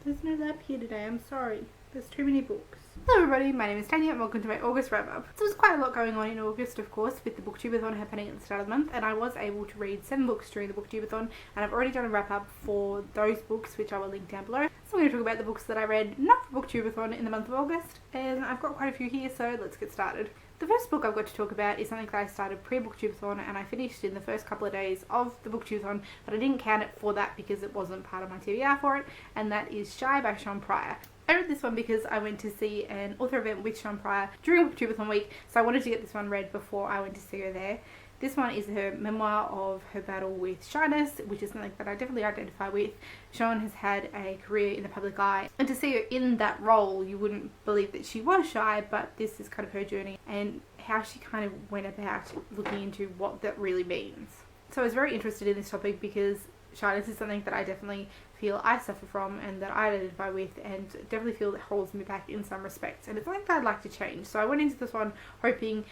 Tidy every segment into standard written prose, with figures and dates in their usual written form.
There's no lab here today, I'm sorry. There's too many books. Hello everybody, my name is Tanya and welcome to my August wrap up. So there's quite a lot going on in August, of course, with the booktubeathon happening at the start of the month, and I was able to read 7 books during the booktubeathon, and I've already done a wrap up for those books, which I will link down below. So I'm going to talk about the books that I read not for booktubeathon in the month of August, and I've got quite a few here, so let's get started. The first book I've got to talk about is something that I started pre-booktubeathon and I finished in the first couple of days of the booktubeathon, but I didn't count it for that because it wasn't part of my TBR for it, and that is Shy by Sean Pryor. I read this one because I went to see an author event with Sean Pryor during booktubeathon week, so I wanted to get this one read before I went to see her there. This one is her memoir of her battle with shyness, which is something that I definitely identify with. Sean has had a career in the public eye, and to see her in that role, you wouldn't believe that she was shy, but this is kind of her journey and how she kind of went about looking into what that really means. So I was very interested in this topic because shyness is something that I definitely feel I suffer from and that I identify with, and definitely feel that holds me back in some respects, and it's something that I'd like to change. So I went into this one hoping,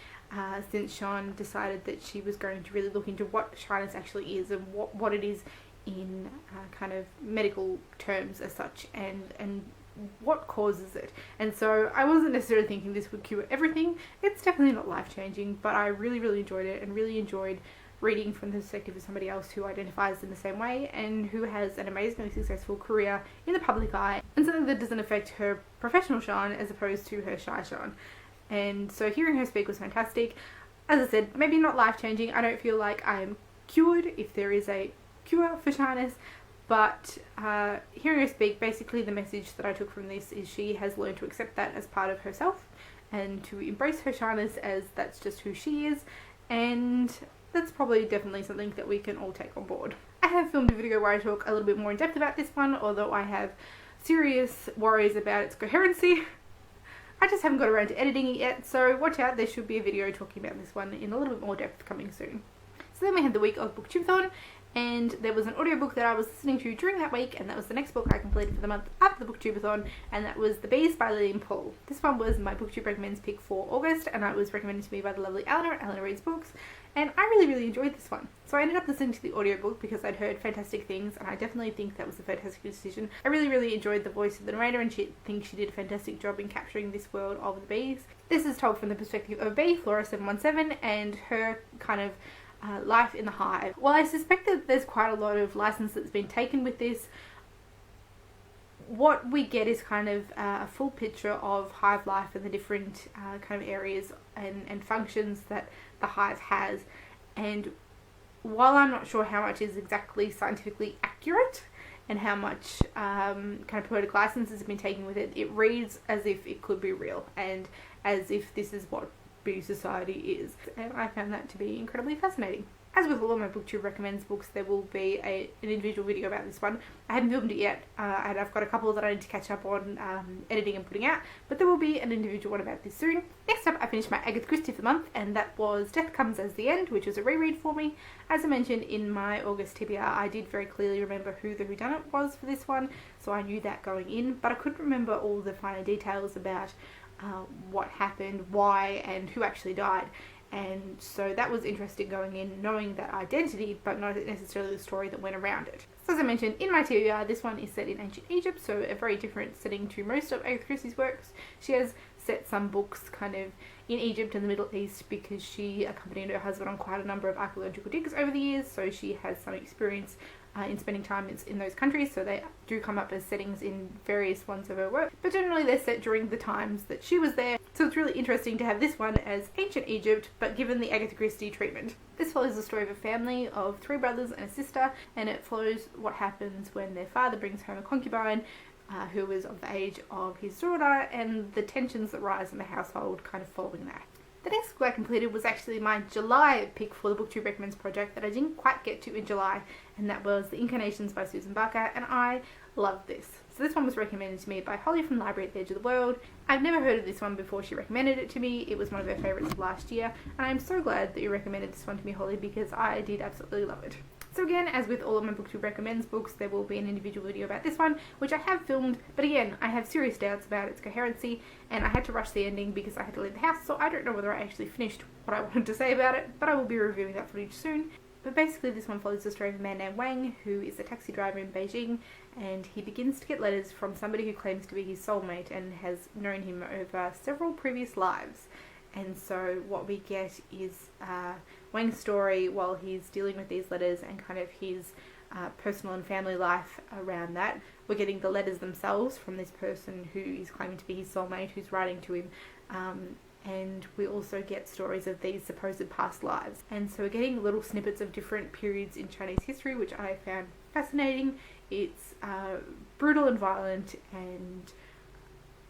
since Sean decided that she was going to really look into what shyness actually is and what it is in kind of medical terms as such, and what causes it. And so I wasn't necessarily thinking this would cure everything. It's definitely not life-changing, but I really enjoyed it, and really enjoyed reading from the perspective of somebody else who identifies in the same way and who has an amazingly successful career in the public eye, and something that doesn't affect her professional Sean as opposed to her shy Sean. And so hearing her speak was fantastic. As I said, maybe not life-changing. I don't feel like I am cured if there is a cure for shyness, but hearing her speak, basically the message that I took from this is she has learned to accept that as part of herself and to embrace her shyness as that's just who she is, and that's probably definitely something that we can all take on board. I have filmed a video where I talk a little bit more in depth about this one, although I have serious worries about its coherency. I just haven't got around to editing it yet, so watch out, there should be a video talking about this one in a little bit more depth coming soon. So then we had the week of booktubeathon, and there was an audiobook that I was listening to during that week, and that was the next book I completed for the month after the booktubeathon, and that was The Bees by Lillian Paul. This one was my booktube recommends pick for August, and it was recommended to me by the lovely Eleanor at Eleanor Reads Books, and I really enjoyed this one. So I ended up listening to the audiobook because I'd heard fantastic things, and I definitely think that was a fantastic decision. I really enjoyed the voice of the narrator, and she thinks she did a fantastic job in capturing this world of the bees. This is told from the perspective of a bee, Flora 717, and her kind of life in the hive. While I suspect that there's quite a lot of license that's been taken with this, what we get is kind of a full picture of hive life and the different kind of areas and functions that the hive has. And while I'm not sure how much is exactly scientifically accurate and how much kind of poetic licenses have been taken with it, it reads as if it could be real and as if this is what bee society is, and I found that to be incredibly fascinating. As with all of my booktube recommends books, there will be an individual video about this one. I haven't filmed it yet, and I've got a couple that I need to catch up on editing and putting out, but there will be an individual one about this soon. Next up, I finished my Agatha Christie for the month, and that was Death Comes as the End, which was a reread for me. As I mentioned in my August TBR, I did very clearly remember who the whodunit was for this one, so I knew that going in, but I couldn't remember all the finer details about what happened, why, and who actually died. And so that was interesting going in, knowing that identity, but not necessarily the story that went around it. So as I mentioned in my TBR, this one is set in ancient Egypt, so a very different setting to most of Agatha Christie's works. She has set some books kind of in Egypt and the Middle East because she accompanied her husband on quite a number of archaeological digs over the years, so she has some experience in spending time in those countries, so they do come up as settings in various ones of her work, but generally they're set during the times that she was there, so it's really interesting to have this one as ancient Egypt but given the Agatha Christie treatment. This follows the story of a family of 3 brothers and a sister, and it follows what happens when their father brings home a concubine who is of the age of his daughter, and the tensions that rise in the household kind of following that. The next book I completed was actually my July pick for the Booktube Recommends project that I didn't quite get to in July, and that was The Incarnations by Susan Barker, and I loved this. So this one was recommended to me by Holly from Library at the Edge of the World. I've never heard of this one before she recommended it to me. It was one of her favourites of last year, and I'm so glad that you recommended this one to me, Holly, because I did absolutely love it. So again, as with all of my Booktube Recommends books, there will be an individual video about this one, which I have filmed, but again, I have serious doubts about its coherency, and I had to rush the ending because I had to leave the house, so I don't know whether I actually finished what I wanted to say about it, but I will be reviewing that footage soon. But basically this one follows the story of a man named Wang, who is a taxi driver in Beijing, and he begins to get letters from somebody who claims to be his soulmate and has known him over several previous lives. And so what we get is Wang's story while he's dealing with these letters and kind of his personal and family life around that. We're getting the letters themselves from this person who is claiming to be his soulmate, who's writing to him, and we also get stories of these supposed past lives. And so we're getting little snippets of different periods in Chinese history, which I found fascinating. It's brutal and violent and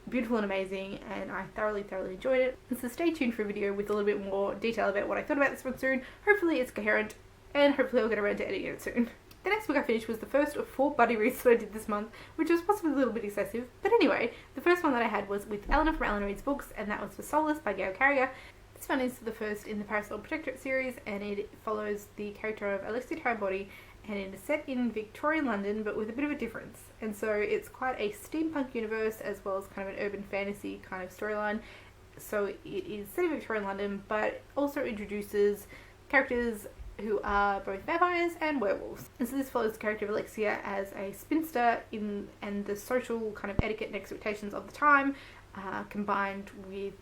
beautiful and amazing, and I thoroughly enjoyed it. And so stay tuned for a video with a little bit more detail about what I thought about this one soon. Hopefully it's coherent, and hopefully I'll get around to editing it soon. The next book I finished was the first of 4 buddy reads that I did this month, which was possibly a little bit excessive, but anyway, the first one that I had was with Eleanor from Eleanor Reads Books, and that was For Solace by Gail Carrier. This one is the first in the Parasol Protectorate series, and it follows the character of Alexia Tyrambody, and it is set in Victorian London, but with a bit of a difference. And so it's quite a steampunk universe, as well as kind of an urban fantasy kind of storyline. So it is set in Victorian London, but also introduces characters who are both vampires and werewolves. And so this follows the character of Alexia as a spinster and the social kind of etiquette and expectations of the time, combined with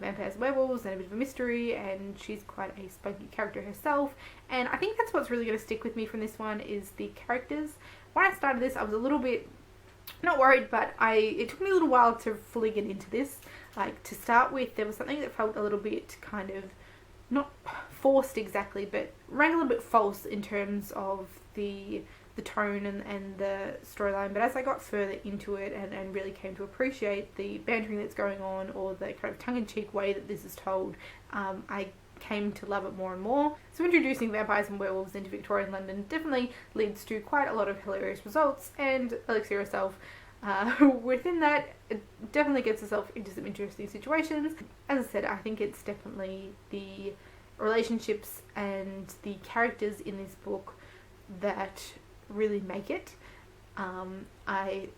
vampires and werewolves and a bit of a mystery, and she's quite a spunky character herself. And I think that's what's really going to stick with me from this one is the characters. When I started this, I was a little bit not worried, but it took me a little while to fully get into this. Like, to start with, there was something that felt a little bit kind of not forced exactly, but rang a little bit false in terms of the tone and the storyline. But as I got further into it and really came to appreciate the bantering that's going on, or the kind of tongue-in-cheek way that this is told, I came to love it more and more. So introducing vampires and werewolves into Victorian London definitely leads to quite a lot of hilarious results, and Alexia herself within that definitely gets herself into some interesting situations. As I said, I think it's definitely the relationships and the characters in this book that really make it. I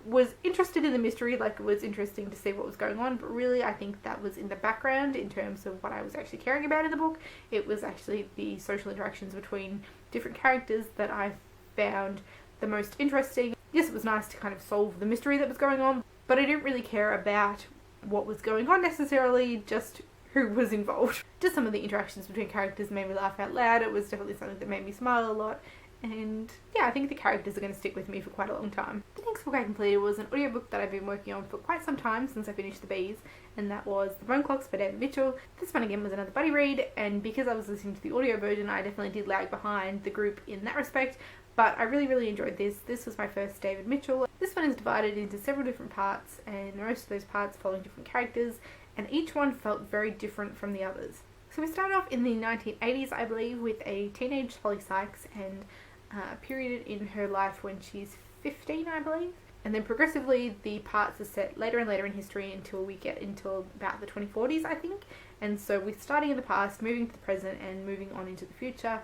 was interested in the mystery, like it was interesting to see what was going on, but really I think that was in the background in terms of what I was actually caring about in the book. It was actually the social interactions between different characters that I found the most interesting. Yes, it was nice to kind of solve the mystery that was going on, but I didn't really care about what was going on necessarily, just who was involved. Just some of the interactions between characters made me laugh out loud. It was definitely something that made me smile a lot. And yeah, I think the characters are going to stick with me for quite a long time. The next book I completed was an audiobook that I've been working on for quite some time since I finished The Bees, and that was The Bone Clocks by David Mitchell. This one again was another buddy read, and because I was listening to the audio version, I definitely did lag behind the group in that respect, but I really enjoyed this. This was my first David Mitchell. This one is divided into several different parts, and most of those parts following different characters, and each one felt very different from the others. So we start off in the 1980s, I believe, with a teenage Holly Sykes and a period in her life when she's 15, I believe. And then progressively the parts are set later and later in history until we get into about the 2040s, I think. And so we're starting in the past, moving to the present, and moving on into the future.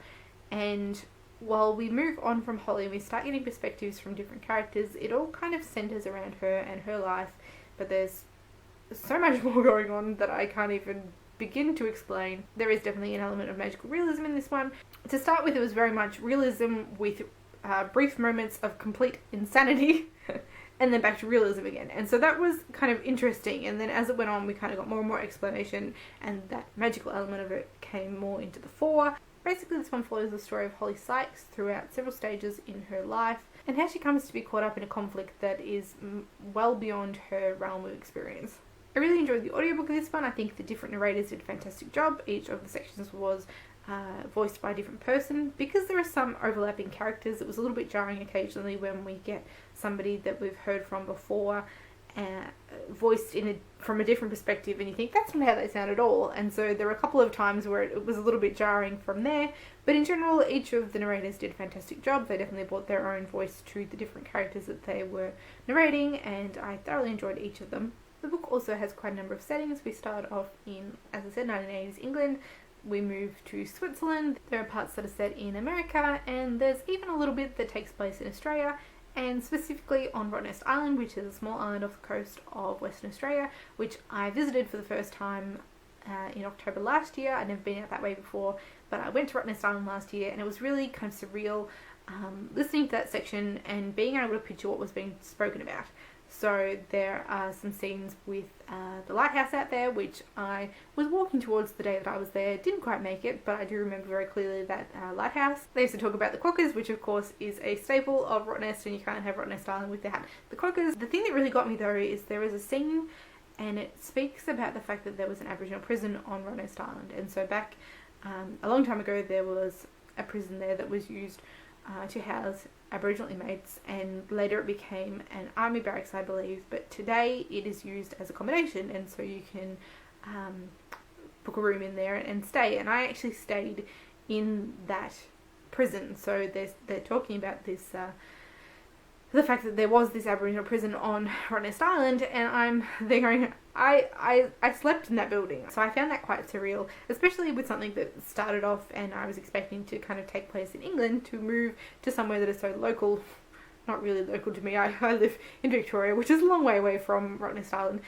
And while we move on from Holly and we start getting perspectives from different characters, it all kind of centers around her and her life. But there's so much more going on that I can't even begin to explain. There is definitely an element of magical realism in this one. To start with, it was very much realism with brief moments of complete insanity and then back to realism again. And so that was kind of interesting, and then as it went on we kind of got more and more explanation, and that magical element of it came more into the fore. Basically this one follows the story of Holly Sykes throughout several stages in her life, and how she comes to be caught up in a conflict that is well beyond her realm of experience. I really enjoyed the audiobook of this one. I think the different narrators did a fantastic job. Each of the sections was voiced by a different person. Because there are some overlapping characters, it was a little bit jarring occasionally when we get somebody that we've heard from before voiced from a different perspective, and you think that's not how they sound at all. And so there were a couple of times where it was a little bit jarring from there, but in general each of the narrators did a fantastic job. They definitely brought their own voice to the different characters that they were narrating, and I thoroughly enjoyed each of them. The book also has quite a number of settings. We start off in, as I said, 1980s England. We move to Switzerland. There are parts that are set in America, and there's even a little bit that takes place in Australia, and specifically on Rottnest Island, which is a small island off the coast of Western Australia, which I visited for the first time in October last year. I'd never been out that way before, but I went to Rottnest Island last year, and it was really kind of surreal. listening to that section and being able to picture what was being spoken about. So there are some scenes with the lighthouse out there, which I was walking towards the day that I was there. Didn't quite make it, but I do remember very clearly that lighthouse. They used to talk about the Quokkas, which of course is a staple of Rottnest, and you can't have Rottnest Island without the Quokkas. The thing that really got me though is there is a scene and it speaks about the fact that there was an Aboriginal prison on Rottnest Island. And so back a long time ago there was a prison there that was used to house Aboriginal inmates, and later it became an army barracks, I believe, but today it is used as accommodation, and so you can book a room in there and stay. And I actually stayed in that prison, so they're talking about this the fact that there was this Aboriginal prison on Rottnest Island, and they're going, I slept in that building. So I found that quite surreal, especially with something that started off and I was expecting to kind of take place in England, to move to somewhere that is so local. Not really local to me, I live in Victoria, which is a long way away from Rottnest Island,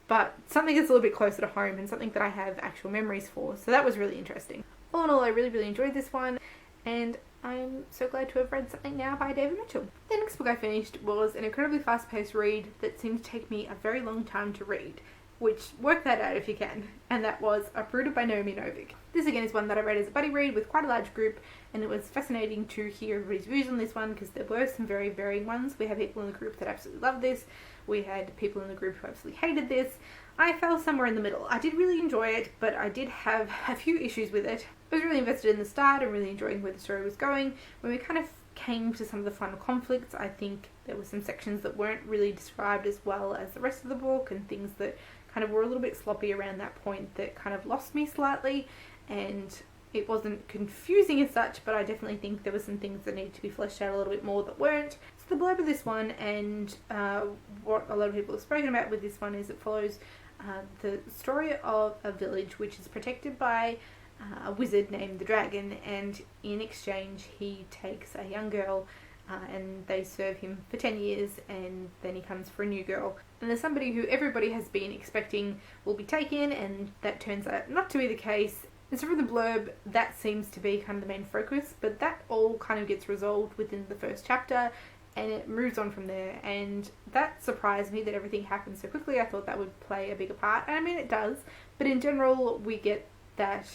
but something that's a little bit closer to home and something that I have actual memories for. So that was really interesting. All in all, I really enjoyed this one, and I'm so glad to have read something now by David Mitchell. The next book I finished was an incredibly fast-paced read that seemed to take me a very long time to read, which, work that out if you can, and that was Uprooted by Naomi Novik. This again is one that I read as a buddy read with quite a large group, and it was fascinating to hear everybody's views on this one because there were some very varying ones. We had people in the group that absolutely loved this, we had people in the group who absolutely hated this. I fell somewhere in the middle. I did really enjoy it, but I did have a few issues with it. I was really invested in the start and really enjoying where the story was going. When we kind of came to some of the final conflicts, I think there were some sections that weren't really described as well as the rest of the book, and things that kind of were a little bit sloppy around that point that kind of lost me slightly. And it wasn't confusing as such, but I definitely think there were some things that needed to be fleshed out a little bit more that weren't. So the blurb of this one, and what a lot of people have spoken about with this one, is it follows the story of a village which is protected by a wizard named the Dragon, and in exchange he takes a young girl and they serve him for 10 years, and then he comes for a new girl. And there's somebody who everybody has been expecting will be taken, and that turns out not to be the case. And so from the blurb, that seems to be kind of the main focus, but that all kind of gets resolved within the first chapter, and it moves on from there. And that surprised me that everything happened so quickly. I thought that would play a bigger part, and I mean it does, but in general we get that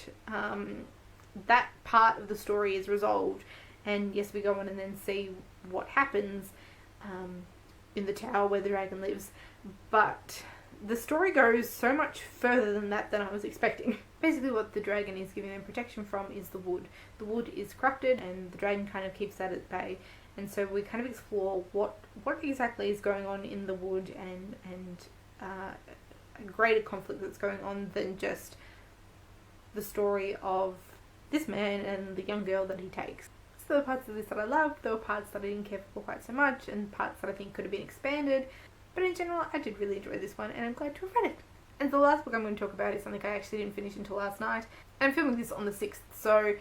that part of the story is resolved, and yes, we go on and then see what happens in the tower where the dragon lives, but the story goes so much further than that than I was expecting. Basically what the dragon is giving them protection from is the wood. The wood is corrupted and the dragon kind of keeps that at bay, and so we kind of explore what exactly is going on in the wood, and a greater conflict that's going on than just the story of this man and the young girl that he takes. So there were parts of this that I loved, there were parts that I didn't care for quite so much, and parts that I think could have been expanded, but in general I did really enjoy this one and I'm glad to have read it. And the last book I'm going to talk about is something I actually didn't finish until last night. I'm filming this on the 6th, so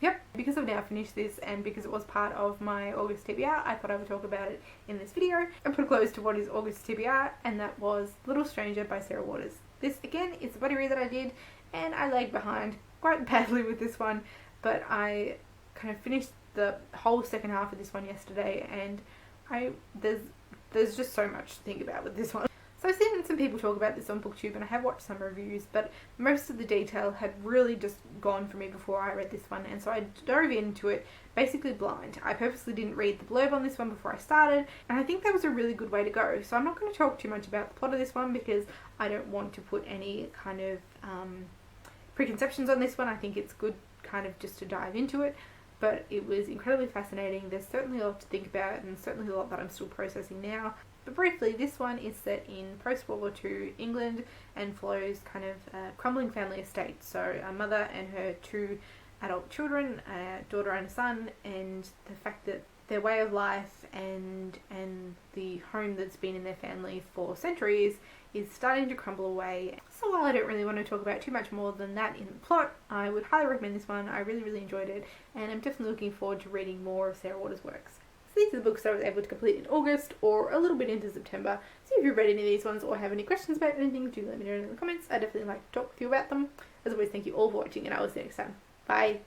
yep, because I've now finished this and because it was part of my August TBR, I thought I would talk about it in this video and put a close to what is August TBR, and that was Little Stranger by Sarah Waters. This again is a buddy read that I did, and I lagged behind quite badly with this one, but I kind of finished the whole second half of this one yesterday, and there's just so much to think about with this one. So I've seen some people talk about this on BookTube, and I have watched some reviews, but most of the detail had really just gone for me before I read this one, and so I dove into it basically blind. I purposely didn't read the blurb on this one before I started, and I think that was a really good way to go. So I'm not going to talk too much about the plot of this one because I don't want to put any kind of preconceptions on this one. I think it's good kind of just to dive into it, but it was incredibly fascinating. There's certainly a lot to think about, and certainly a lot that I'm still processing now. But briefly, this one is set in post-World War II England and follows kind of a crumbling family estate. So a mother and her 2 adult children, a daughter and a son, and the fact that their way of life and the home that's been in their family for centuries is starting to crumble away. So while I don't really want to talk about too much more than that in the plot, I would highly recommend this one. I really enjoyed it, and I'm definitely looking forward to reading more of Sarah Waters' works. So these are the books I was able to complete in August, or a little bit into September. So if you've read any of these ones or have any questions about anything, do let me know in the comments. I'd definitely like to talk with you about them. As always, thank you all for watching, and I will see you next time. Bye!